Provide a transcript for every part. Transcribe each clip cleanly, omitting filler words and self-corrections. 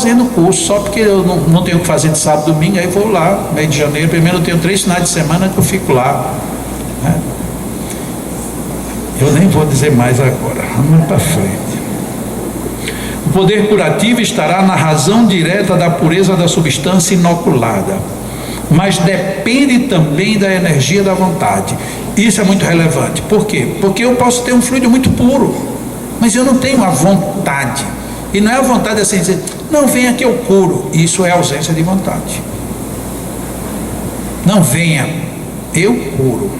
fazendo curso, só porque eu não tenho o que fazer de sábado e domingo, aí vou lá, meio de janeiro, primeiro eu tenho 3 finais de semana que eu fico lá, né? Eu nem vou dizer mais agora, vamos para frente. O poder curativo estará na razão direta da pureza da substância inoculada, mas depende também da energia da vontade. Isso é muito relevante. Por quê? Porque eu posso ter um fluido muito puro, mas eu não tenho a vontade. E não é a vontade assim, dizer, não, venha que eu curo. Isso é ausência de vontade. Não venha, eu curo.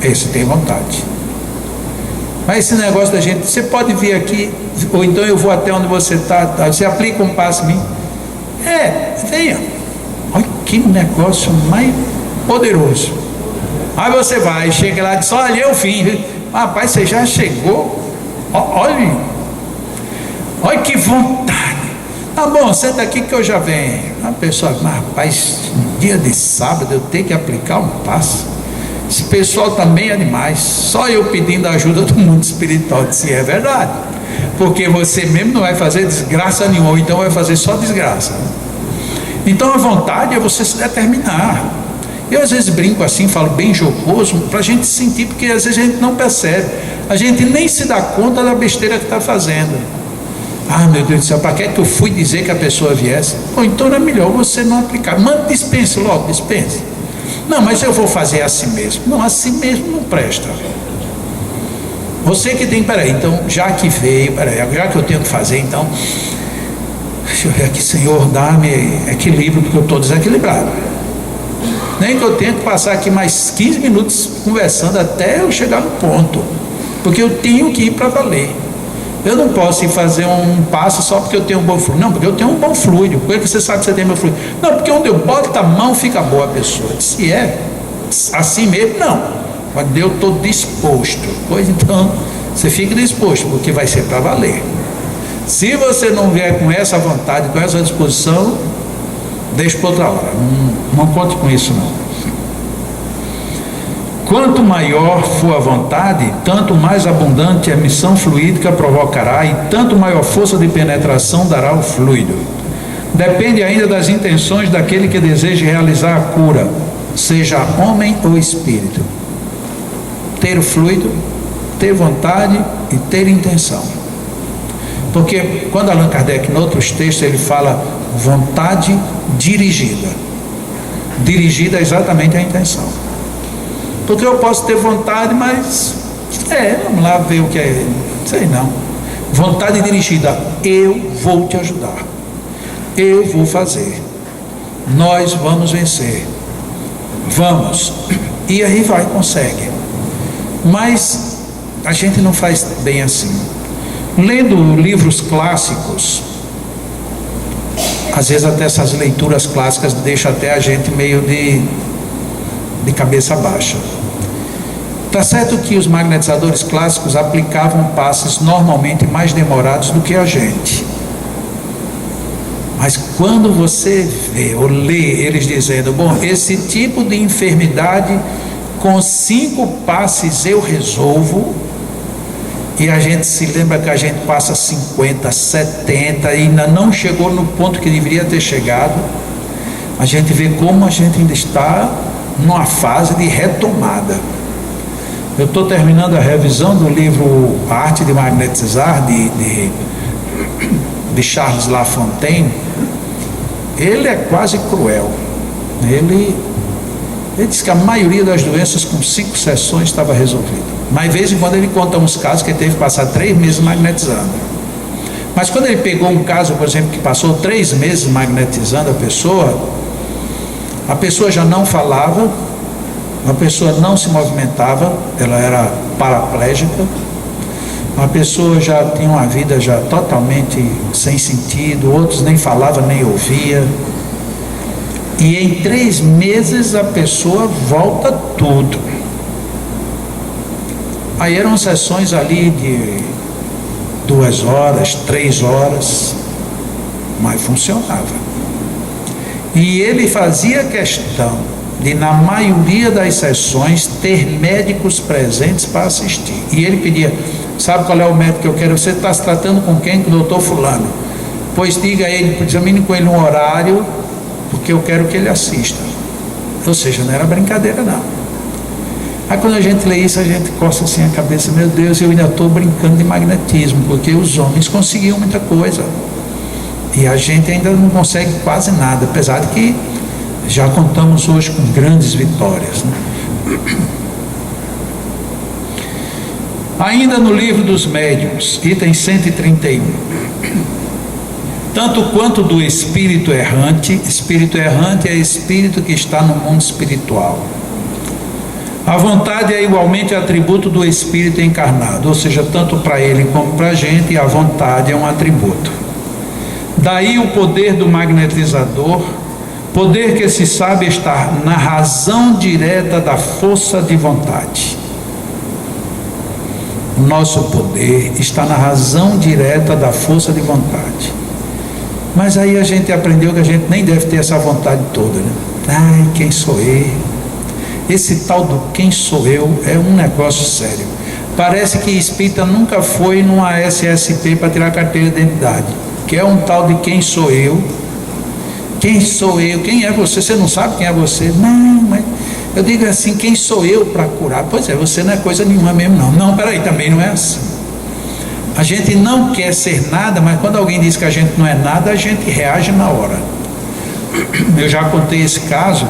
Esse tem vontade. Mas esse negócio da gente, você pode vir aqui, ou então eu vou até onde você está, você aplica um passo em mim. Venha. Olha que negócio mais poderoso. Aí você vai, chega lá e diz, olha, eu vim. Rapaz, você já chegou. Olha que vontade. Tá bom, senta aqui que eu já venho. A pessoa, mas rapaz, dia de sábado eu tenho que aplicar um passo. Esse pessoal também é demais. Só eu pedindo a ajuda do mundo espiritual. Se é verdade. Porque você mesmo não vai fazer desgraça nenhuma, então vai fazer só desgraça. Então a vontade é você se determinar. Eu às vezes brinco assim, falo bem jocoso, para a gente sentir, porque às vezes a gente não percebe, a gente nem se dá conta da besteira que está fazendo. Meu Deus do céu, para que eu fui dizer que a pessoa viesse? Então era melhor você não aplicar. Dispense logo, dispense. Não, mas eu vou fazer assim mesmo. Não, assim mesmo não presta. Você que tem, então, já que veio, já que eu tenho que fazer, então, deixa eu ver aqui, Senhor, dá-me equilíbrio, porque eu estou desequilibrado. Nem que eu tenha que passar aqui mais 15 minutos conversando até eu chegar no ponto, porque eu tenho que ir para valer. Eu não posso ir fazer um passo só porque eu tenho um bom fluido. Não, porque eu tenho um bom fluido. Por que você sabe que você tem meu fluido? Não, porque onde eu boto a mão fica boa a pessoa. Se é assim mesmo, não. Quando eu estou disposto, pois então você fica disposto, porque vai ser para valer. Se você não vier com essa vontade, com essa disposição, deixa para outra hora. Não conte com isso não. Quanto maior for a vontade, tanto mais abundante a emissão fluídica provocará e tanto maior força de penetração dará o fluido. Depende ainda das intenções daquele que deseja realizar a cura, seja homem ou espírito. Ter o fluido, ter vontade e ter intenção. Porque quando Allan Kardec, em outros textos, ele fala vontade dirigida. Dirigida é exatamente a intenção. Porque eu posso ter vontade, mas vamos lá ver o que é, sei não. Vontade dirigida, eu vou te ajudar, eu vou fazer, nós vamos vencer, vamos, e aí vai, consegue. Mas a gente não faz bem assim. Lendo livros clássicos, às vezes até essas leituras clássicas deixam até a gente meio de cabeça baixa. Está certo que os magnetizadores clássicos aplicavam passes normalmente mais demorados do que a gente. Mas quando você vê ou lê eles dizendo, bom, esse tipo de enfermidade com 5 passes eu resolvo, e a gente se lembra que a gente passa 50, 70 e ainda não chegou no ponto que deveria ter chegado, a gente vê como a gente ainda está numa fase de retomada. Eu estou terminando a revisão do livro A Arte de Magnetizar, de Charles Lafontaine. Ele é quase cruel. Ele diz que a maioria das doenças com 5 sessões estava resolvida. Mas de vez em quando ele conta uns casos que ele teve que passar 3 meses magnetizando. Mas quando ele pegou um caso, por exemplo, que passou 3 meses magnetizando a pessoa já não falava, a pessoa não se movimentava, ela era paraplégica, a pessoa já tinha uma vida já totalmente sem sentido, outros nem falavam nem ouvia, e em 3 meses a pessoa volta tudo. Aí eram sessões ali de 2 horas, 3 horas, mas funcionava. E ele fazia questão de, na maioria das sessões, ter médicos presentes para assistir. E ele pedia, sabe qual é o médico que eu quero? Você está se tratando com quem? Com o doutor fulano. Pois diga a ele, examine com ele um horário, porque eu quero que ele assista. Ou seja, não era brincadeira não. Aí quando a gente lê isso, a gente coça assim a cabeça, meu Deus, eu ainda estou brincando de magnetismo, porque os homens conseguiam muita coisa. E a gente ainda não consegue quase nada, apesar de que já contamos hoje com grandes vitórias, né? Ainda no livro dos médiuns, item 131. Tanto quanto do espírito errante é espírito que está no mundo espiritual. A vontade é igualmente atributo do espírito encarnado, ou seja, tanto para ele como para a gente, a vontade é um atributo. Daí o poder do magnetizador, poder que se sabe estar na razão direta da força de vontade. O nosso poder está na razão direta da força de vontade. Mas aí a gente aprendeu que a gente nem deve ter essa vontade toda, né? Ai, quem sou eu? Esse tal do quem sou eu é um negócio sério. Parece que espírita nunca foi numa SSP para tirar carteira de identidade, que é um tal de quem sou eu. Quem sou eu? Quem é você? Você não sabe quem é você? Não, mas eu digo assim, quem sou eu para curar? Pois é, você não é coisa nenhuma mesmo não. Não, peraí, também não é assim. A gente não quer ser nada, mas quando alguém diz que a gente não é nada, a gente reage na hora. Eu já contei esse caso.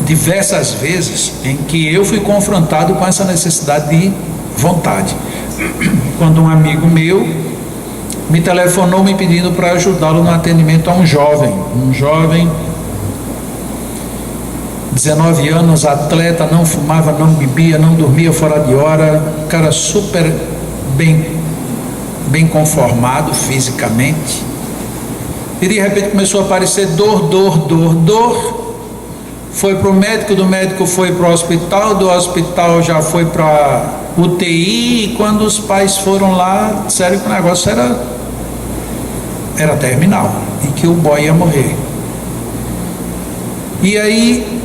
Diversas vezes em que eu fui confrontado com essa necessidade de vontade. Quando um amigo meu me telefonou me pedindo para ajudá-lo no atendimento a um jovem 19 anos, atleta, não fumava, não bebia, não dormia fora de hora, um cara super bem conformado fisicamente, e de repente começou a aparecer dor. Foi para o médico, do médico foi para o hospital, do hospital já foi para UTI, e quando os pais foram lá, disseram que o negócio era terminal, e que o boy ia morrer. E aí,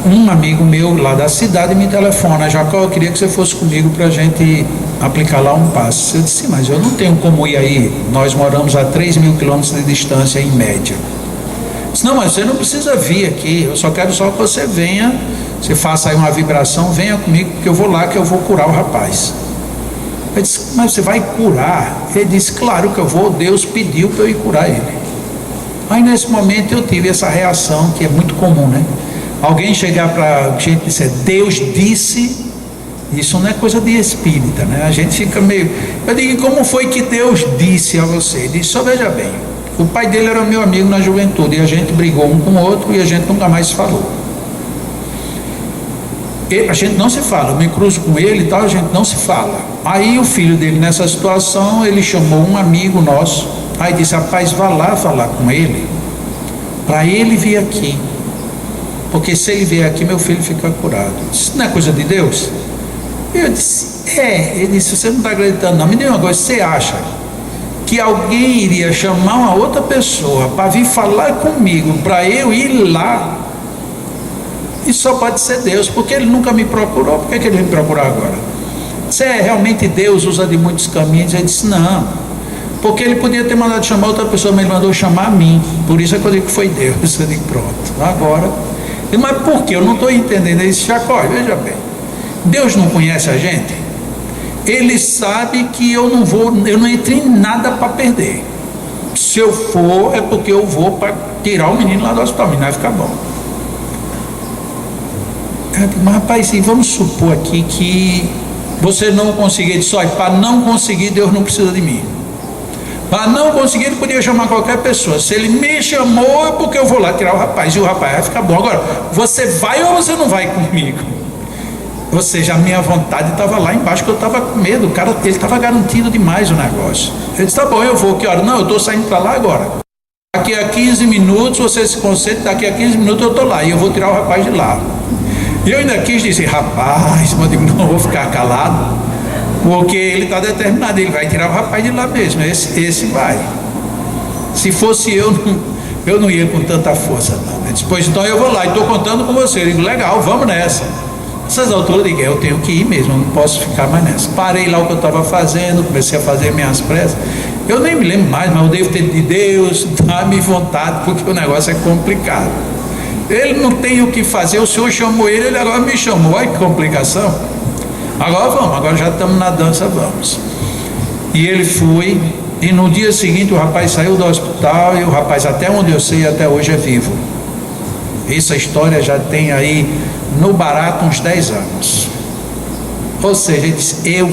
um amigo meu lá da cidade me telefona: Jacó, eu queria que você fosse comigo para a gente aplicar lá um passe. Eu disse, mas eu não tenho como ir aí, nós moramos a 3.000 quilômetros de distância em média. Disse, não, mas você não precisa vir aqui, eu só quero que você venha, você faça aí uma vibração, venha comigo, porque eu vou lá que eu vou curar o rapaz. Eu disse, mas você vai curar? Ele disse, claro que eu vou, Deus pediu para eu ir curar ele. Aí nesse momento eu tive essa reação que é muito comum, né? Alguém chegar para a gente e dizer, Deus disse, isso não é coisa de espírita, né? A gente fica meio, eu digo, como foi que Deus disse a você? Ele disse, só veja bem, o pai dele era meu amigo na juventude, e a gente brigou um com o outro e a gente nunca mais se falou. A gente não se fala, eu me cruzo com ele e tal, a gente não se fala. Aí o filho dele nessa situação, ele chamou um amigo nosso, aí disse, rapaz, vá lá falar com ele, para ele vir aqui, porque se ele vier aqui, meu filho fica curado. Isso não é coisa de Deus? Eu disse, ele disse, você não está acreditando não, me diga uma coisa, você acha que alguém iria chamar uma outra pessoa para vir falar comigo, para eu ir lá? Isso só pode ser Deus, porque ele nunca me procurou, por que ele vai me procurar agora? Se é realmente Deus, usa de muitos caminhos. Ele disse, não, porque ele podia ter mandado chamar outra pessoa, mas ele mandou chamar a mim, por isso é que eu digo que foi Deus. Eu digo, pronto, agora, mas por que? Eu não estou entendendo. Ele disse, Jacó, veja bem, Deus não conhece a gente, ele sabe que eu não entro em nada para perder, se eu for é porque eu vou para tirar o menino lá do hospital, o menino vai ficar bom. Mas rapaz, vamos supor aqui que você não conseguir, disse, olha, para não conseguir Deus não precisa de mim, para não conseguir ele podia chamar qualquer pessoa, se ele me chamou é porque eu vou lá tirar o rapaz, e o rapaz vai ficar bom. Agora, você vai ou você não vai comigo? Ou seja, a minha vontade estava lá embaixo, que eu estava com medo, o cara, ele estava garantido demais o negócio. Ele disse, tá bom, eu vou, que hora? Não, eu estou saindo para lá agora, daqui a 15 minutos você se concentra, daqui a 15 minutos eu estou lá, e eu vou tirar o rapaz de lá. E eu ainda quis dizer, rapaz, mas eu digo, não vou ficar calado, porque ele está determinado, ele vai tirar o rapaz de lá mesmo, esse vai. Se fosse eu não ia com tanta força não. Ele disse, pois então eu vou lá, e estou contando com você. Eu digo, legal, vamos nessa. Nessas alturas eu digo, eu tenho que ir mesmo, eu não posso ficar mais nessa. Parei lá o que eu estava fazendo, comecei a fazer minhas preces. Eu nem me lembro mais, mas eu devo ter de Deus, dá-me vontade, porque o negócio é complicado. Ele não tem o que fazer, o Senhor chamou ele agora me chamou, olha que complicação. Agora vamos, agora já estamos na dança, vamos. E ele foi, e no dia seguinte o rapaz saiu do hospital, e o rapaz, até onde eu sei, até hoje é vivo. Essa história já tem aí, no barato, uns 10 anos. Ou seja, ele disse, eu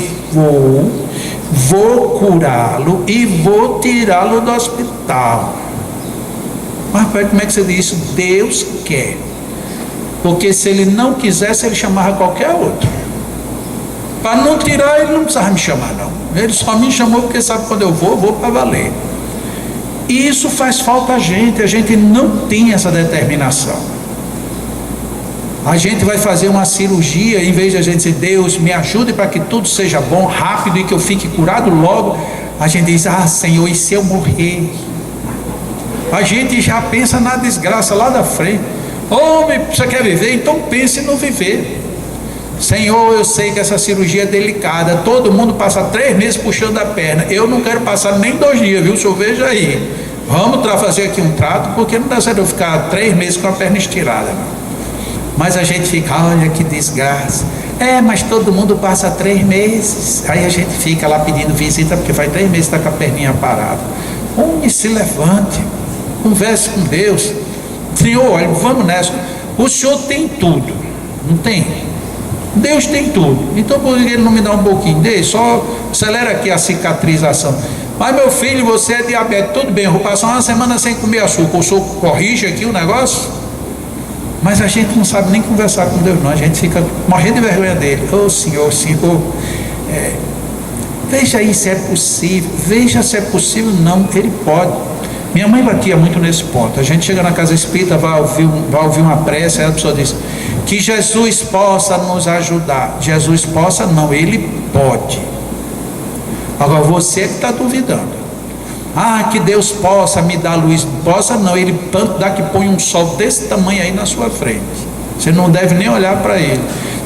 vou curá-lo e vou tirá-lo do hospital. Mas rapaz, como é que você diz isso? Deus quer. Porque se ele não quisesse, ele chamava qualquer outro. Para não tirar, ele não precisava me chamar, não. Ele só me chamou porque sabe quando eu vou para valer. E isso faz falta a gente não tem essa determinação. A gente vai fazer uma cirurgia, em vez de a gente dizer, Deus me ajude para que tudo seja bom, rápido e que eu fique curado logo, a gente diz, Senhor, e se eu morrer? A gente já pensa na desgraça lá da frente. Homem, você quer viver? Então pense no viver. Senhor, eu sei que essa cirurgia é delicada, todo mundo passa 3 meses puxando a perna, eu não quero passar nem 2 dias, viu? O senhor veja aí, vamos fazer aqui um trato, porque não dá certo eu ficar 3 meses com a perna estirada, não. Mas a gente fica, olha que desgraça, mas todo mundo passa 3 meses, aí a gente fica lá pedindo visita, porque faz 3 meses que está com a perninha parada. Homem, se levante, converse com Deus. Senhor, olha, vamos nessa, o Senhor tem tudo, não tem? Deus tem tudo, então por que ele não me dá um pouquinho dele? Só acelera aqui a cicatrização. Mas meu filho, você é diabético, tudo bem, eu vou passar uma semana sem comer açúcar, o senhor corrige aqui o negócio? Mas a gente não sabe nem conversar com Deus, não, a gente fica morrendo de vergonha dele. Senhor, veja aí se é possível, veja se é possível. Não, ele pode. Minha mãe batia muito nesse ponto. A gente chega na casa espírita, vai ouvir uma prece, aí a pessoa diz, que Jesus possa nos ajudar. Jesus possa não, ele pode. Agora você que está duvidando. Que Deus possa me dar luz. Possa não, ele tanto dá que põe um sol desse tamanho aí na sua frente, você não deve nem olhar para ele.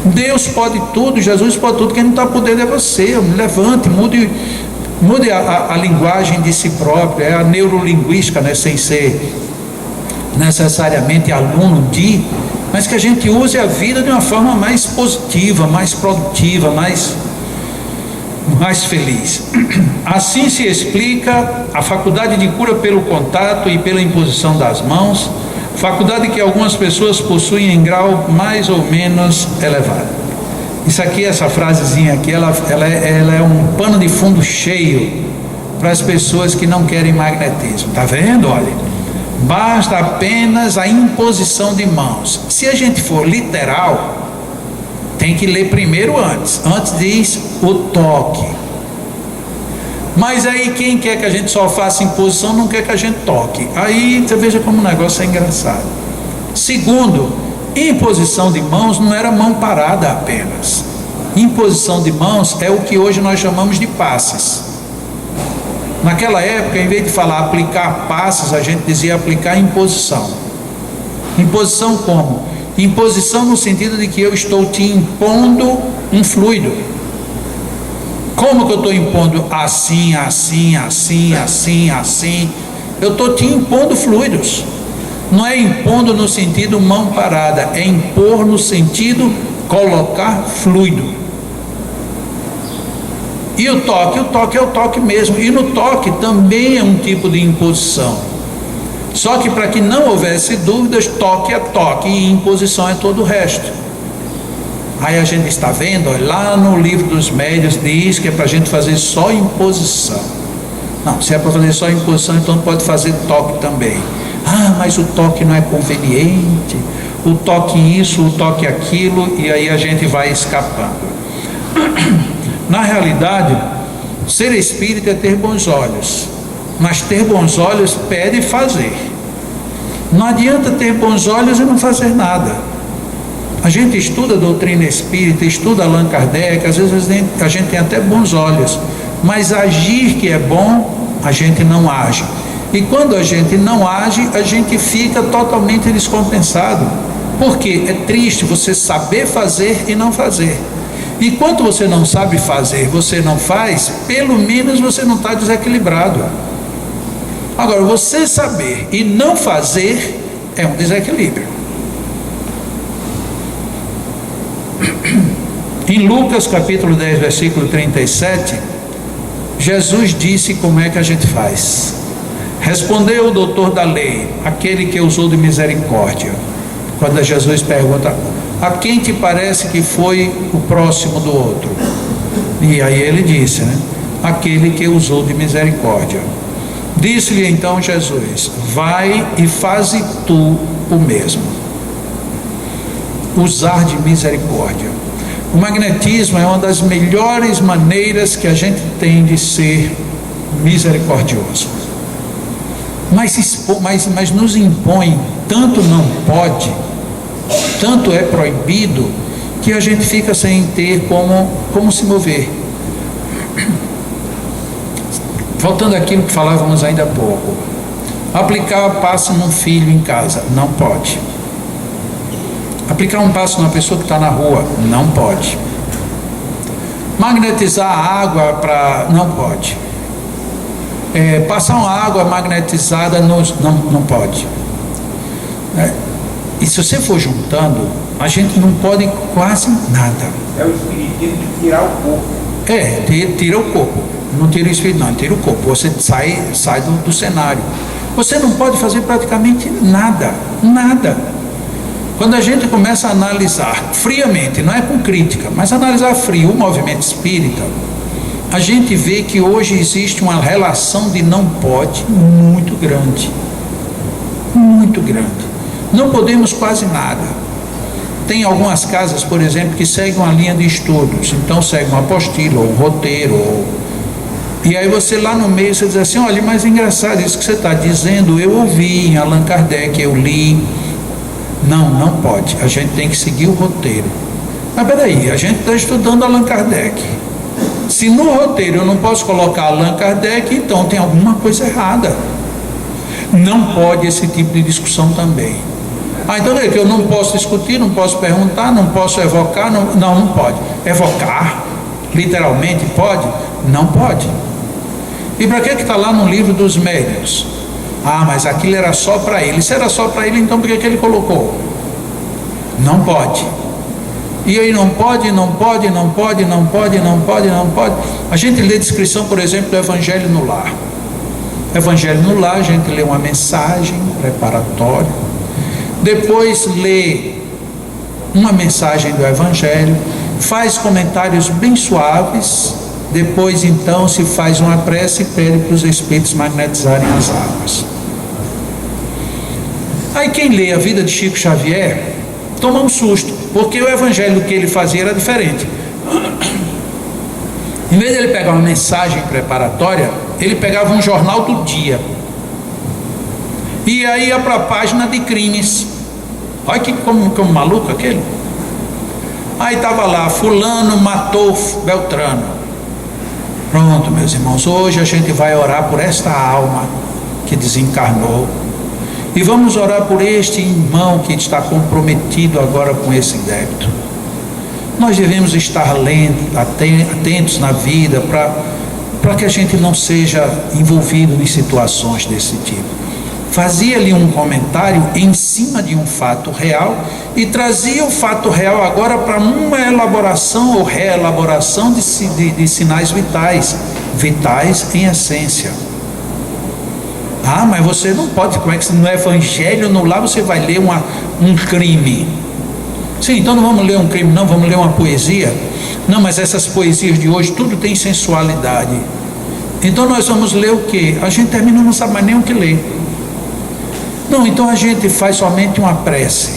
Deus pode tudo, Jesus pode tudo, quem não está podendo é você. Levante, mude a linguagem de si próprio, é a neurolinguística, né? Sem ser necessariamente aluno mas que a gente use a vida de uma forma mais positiva, mais produtiva, mais feliz. Assim se explica a faculdade de cura pelo contato e pela imposição das mãos, faculdade que algumas pessoas possuem em grau mais ou menos elevado. Isso aqui, essa frasezinha aqui, ela é um pano de fundo cheio para as pessoas que não querem magnetismo. Tá vendo? Olha, basta apenas a imposição de mãos. Se a gente for literal, tem que ler primeiro antes diz o toque. Mas aí quem quer que a gente só faça imposição não quer que a gente toque. Aí você veja como o negócio é engraçado. Segundo, imposição de mãos não era mão parada apenas. Imposição de mãos é o que hoje nós chamamos de passes. Naquela época, em vez de falar aplicar passes, a gente dizia aplicar imposição. Imposição como? Imposição no sentido de que eu estou te impondo um fluido. Como que eu estou impondo? Assim. Eu estou te impondo fluidos. Não é impondo no sentido mão parada, é impor no sentido colocar fluido. E o toque é o toque mesmo. E no toque também é um tipo de imposição. Só que para que não houvesse dúvidas, toque é toque e imposição é todo o resto. Aí a gente está vendo, olha, lá no livro dos médiuns diz que é para a gente fazer só imposição. Não, se é para fazer só imposição, então pode fazer toque também. Mas o toque não é conveniente, o toque isso, o toque aquilo, e aí a gente vai escapando. Na realidade, ser espírita é ter bons olhos, mas ter bons olhos pede fazer. Não adianta ter bons olhos e não fazer nada. A gente estuda a doutrina espírita, estuda Allan Kardec, às vezes a gente tem até bons olhos, mas agir que é bom, a gente não age. E quando a gente não age, a gente fica totalmente descompensado, Porque é triste você saber fazer e não fazer. Enquanto você não sabe fazer, você não faz, pelo menos você não está desequilibrado. Agora, você saber e não fazer é um desequilíbrio. Em Lucas capítulo 10, versículo 37, Jesus disse como é que a gente faz. Respondeu o doutor da lei, aquele que usou de misericórdia. Quando Jesus pergunta, a quem te parece que foi o próximo do outro? E aí ele disse, né? Aquele que usou de misericórdia. Disse-lhe então Jesus, vai e faze tu o mesmo. Usar de misericórdia. O magnetismo é uma das melhores maneiras que a gente tem de ser misericordioso. Mas nos impõe, tanto não pode, tanto é proibido, que a gente fica sem ter como se mover. Voltando àquilo que falávamos ainda há pouco. Aplicar passe num filho em casa, não pode. Aplicar um passe numa pessoa que está na rua, não pode. Magnetizar a água não pode. Passar uma água magnetizada não pode. E se você for juntando, a gente não pode quase nada. É o espiritismo de tirar o corpo. Tira o corpo. Não tira o espírito, não, tira o corpo. Você sai do cenário. Você não pode fazer praticamente nada. Quando a gente começa a analisar friamente, não é com crítica, mas analisar frio o movimento espírita, a gente vê que hoje existe uma relação de não pode muito grande. Muito grande. Não podemos quase nada. Tem algumas casas, por exemplo, que seguem uma linha de estudos. Então segue uma apostila, ou um roteiro, e aí você lá no meio, você diz assim, olha, mas é engraçado isso que você está dizendo, eu ouvi em Allan Kardec, eu li. Não pode, a gente tem que seguir o roteiro. Mas peraí, a gente está estudando Allan Kardec. Se no roteiro eu não posso colocar Allan Kardec, então tem alguma coisa errada. Não pode esse tipo de discussão também. Então é que eu não posso discutir, não posso perguntar, não posso evocar, não pode. Evocar, literalmente, pode? Não pode. E para que está lá no livro dos médiuns? Mas aquilo era só para ele. Se era só para ele, então por que ele colocou? Não pode. E aí não pode. A gente lê a descrição, por exemplo, do Evangelho no Lar. Evangelho no Lar, a gente lê uma mensagem preparatória, depois lê uma mensagem do Evangelho, faz comentários bem suaves, depois então se faz uma prece e pede para os espíritos magnetizarem as águas. Aí quem lê a vida de Chico Xavier toma um susto, porque o evangelho que ele fazia era diferente. Em vez de ele pegar uma mensagem preparatória, ele pegava um jornal do dia e aí ia para a página de crimes. Olha que como maluco aquele. Aí estava lá, fulano matou Beltrano. Pronto, meus irmãos, hoje a gente vai orar por esta alma que desencarnou, e vamos orar por este irmão que está comprometido agora com esse débito. Nós devemos estar atentos na vida para que a gente não seja envolvido em situações desse tipo. Fazia-lhe um comentário em cima de um fato real e trazia o fato real agora para uma elaboração ou reelaboração de sinais vitais em essência. Mas você não pode, como é que no Evangelho no Lar você vai ler um crime? Sim, então não vamos ler um crime, não, vamos ler uma poesia. Não, mas essas poesias de hoje tudo tem sensualidade. Então nós vamos ler o quê? A gente termina, não sabe mais nem o que ler. Não, então a gente faz somente uma prece.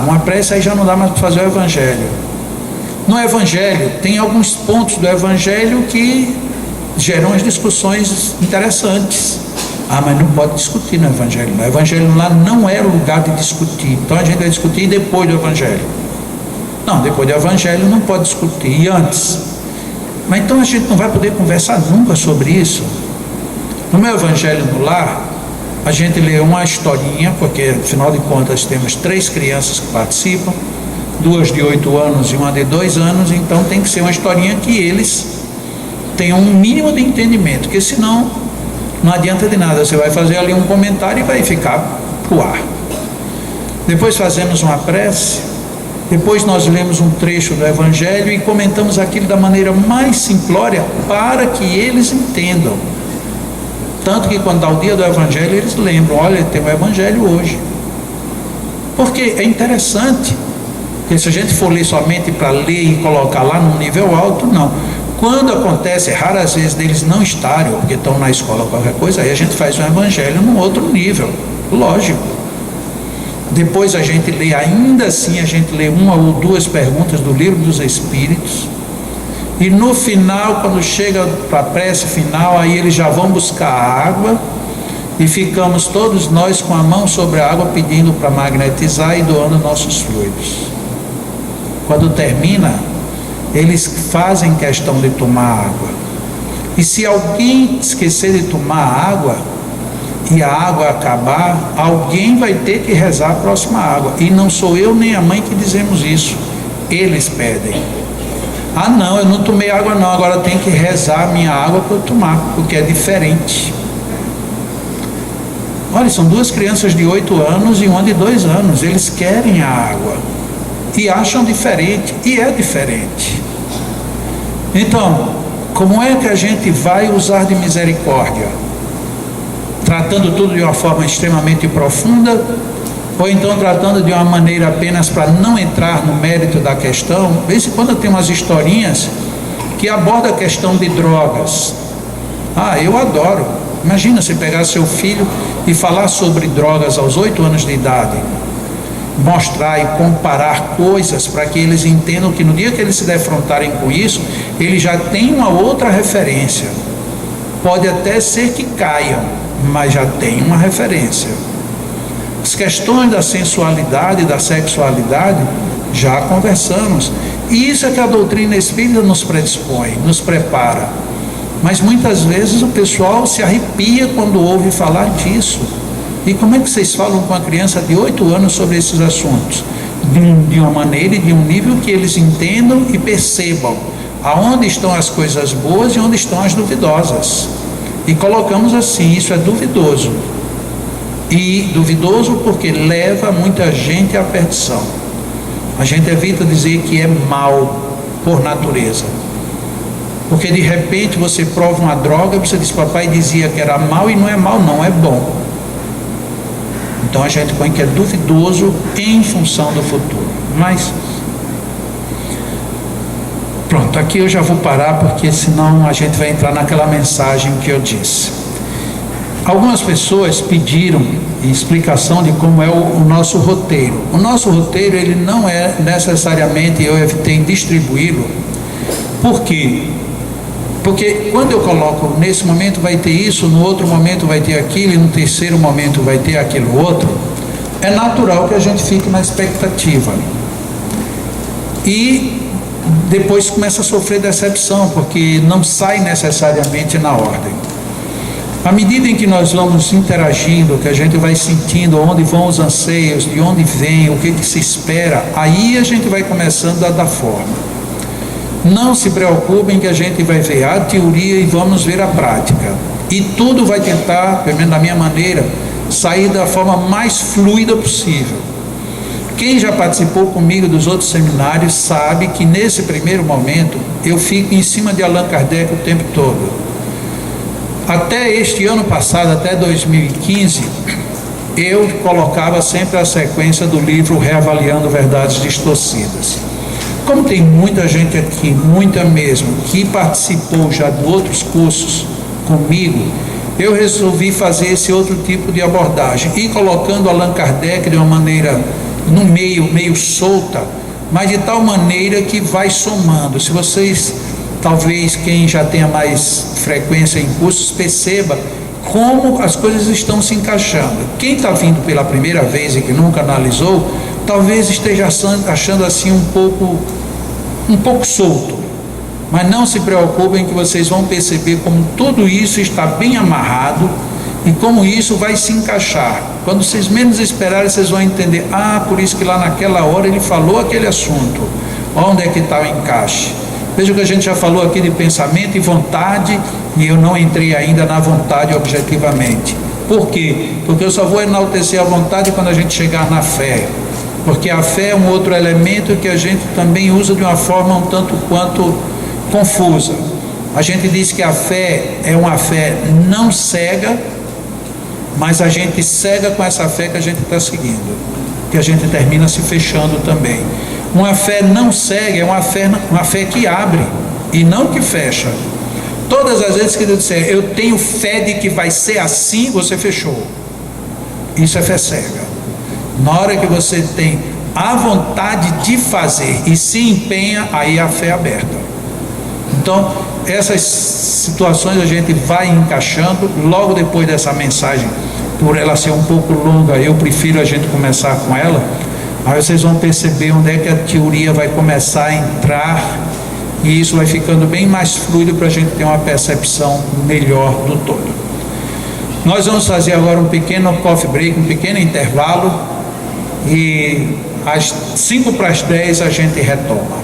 Uma prece aí já não dá mais para fazer o Evangelho. No Evangelho tem alguns pontos do Evangelho que geram as discussões interessantes. Mas não pode discutir no Evangelho. O Evangelho lá não é lugar de discutir. Então a gente vai discutir depois do Evangelho. Não, depois do Evangelho não pode discutir. E antes? Mas então a gente não vai poder conversar nunca sobre isso. No meu Evangelho no Lar, A gente lê uma historinha, porque afinal de contas temos 3 crianças que participam, 2 de 8 anos e uma de 2 anos, então tem que ser uma historinha que eles tenham um mínimo de entendimento, porque senão não adianta de nada, você vai fazer ali um comentário e vai ficar pro ar. Depois fazemos uma prece, depois nós lemos um trecho do Evangelho e comentamos aquilo da maneira mais simplória para que eles entendam. Tanto que quando dá o dia do Evangelho, eles lembram, olha, tem o Evangelho hoje. Porque é interessante, porque se a gente for ler somente para ler e colocar lá num nível alto, não. Quando acontece, raras vezes deles não estarem, ou porque estão na escola ou qualquer coisa, aí a gente faz o Evangelho num outro nível, lógico. Depois a gente lê, ainda assim a gente lê 1 ou 2 perguntas do Livro dos Espíritos, e no final, quando chega para a prece final, aí eles já vão buscar a água, e ficamos todos nós com a mão sobre a água, pedindo para magnetizar e doando nossos fluidos. Quando termina, eles fazem questão de tomar água, e se alguém esquecer de tomar água, e a água acabar, alguém vai ter que rezar a próxima água, e não sou eu nem a mãe que dizemos isso, eles pedem. Ah não, eu não tomei água não, agora tem que rezar a minha água para eu tomar, porque é diferente. Olha, são 2 crianças de 8 anos e uma de 2 anos, eles querem a água, e acham diferente, e é diferente. Então, como é que a gente vai usar de misericórdia? Tratando tudo de uma forma extremamente profunda, ou então tratando de uma maneira apenas para não entrar no mérito da questão? De vez em quando tem umas historinhas que abordam a questão de drogas. Ah, eu adoro. Imagina você pegar seu filho e falar sobre drogas aos 8 anos de idade, mostrar e comparar coisas para que eles entendam que no dia que eles se defrontarem com isso, eles já têm uma outra referência. Pode até ser que caiam, mas já tem uma referência. As questões da sensualidade, da sexualidade, já conversamos, e isso é que a doutrina espírita nos predispõe, nos prepara. Mas muitas vezes o pessoal se arrepia quando ouve falar disso. E como é que vocês falam com a criança de 8 anos sobre esses assuntos? De uma maneira e de um nível que eles entendam e percebam aonde estão as coisas boas e onde estão as duvidosas. E colocamos assim, isso é duvidoso. E duvidoso porque leva muita gente à perdição. A gente evita dizer que é mal por natureza. Porque de repente você prova uma droga, você diz, papai dizia que era mal, e não é mal não, é bom. Então a gente põe que é duvidoso em função do futuro. Mas pronto, aqui eu já vou parar, porque senão a gente vai entrar naquela mensagem que eu disse. Algumas pessoas pediram explicação de como é o nosso roteiro. O nosso roteiro, ele não é necessariamente, eu evitei distribuí-lo. Por quê? Porque quando eu coloco, nesse momento vai ter isso, no outro momento vai ter aquilo, e no terceiro momento vai ter aquilo outro, é natural que a gente fique na expectativa. E depois começa a sofrer decepção, porque não sai necessariamente na ordem. À medida em que nós vamos interagindo, que a gente vai sentindo onde vão os anseios, de onde vem, o que se espera, aí a gente vai começando a dar forma. Não se preocupem que a gente vai ver a teoria e vamos ver a prática. E tudo vai tentar, pelo menos da minha maneira, sair da forma mais fluida possível. Quem já participou comigo dos outros seminários sabe que nesse primeiro momento eu fico em cima de Allan Kardec o tempo todo. Até este ano passado, até 2015, eu colocava sempre a sequência do livro Reavaliando Verdades Distorcidas. Como tem muita gente aqui, muita mesmo, que participou já de outros cursos comigo, eu resolvi fazer esse outro tipo de abordagem, e colocando Allan Kardec de uma maneira, no meio solta, mas de tal maneira que vai somando. Se vocês, talvez quem já tenha mais frequência em cursos, perceba como as coisas estão se encaixando. Quem está vindo pela primeira vez e que nunca analisou, talvez esteja achando assim um pouco solto, mas não se preocupem que vocês vão perceber como tudo isso está bem amarrado E como isso vai se encaixar. Quando vocês menos esperarem, vocês vão entender, por isso que lá naquela hora ele falou aquele assunto. Onde é que está o encaixe? Veja que a gente já falou aqui de pensamento e vontade, e eu não entrei ainda na vontade objetivamente. Por quê? Porque eu só vou enaltecer a vontade quando a gente chegar na fé. Porque a fé é um outro elemento que a gente também usa de uma forma um tanto quanto confusa. A gente diz que a fé é uma fé não cega, mas a gente cega com essa fé que a gente está seguindo, que a gente termina se fechando também. Uma fé não cega é uma fé que abre e não que fecha. Todas as vezes que Deus disser, eu tenho fé de que vai ser assim, você fechou. Isso é fé cega. Na hora que você tem a vontade de fazer e se empenha, aí a fé é aberta. Então, essas situações a gente vai encaixando. Logo depois dessa mensagem, por ela ser um pouco longa, eu prefiro a gente começar com ela. Aí vocês vão perceber onde é que a teoria vai começar a entrar, e isso vai ficando bem mais fluido para a gente ter uma percepção melhor do todo. Nós vamos fazer agora um pequeno coffee break, um pequeno intervalo, e às 9:55 a gente retoma.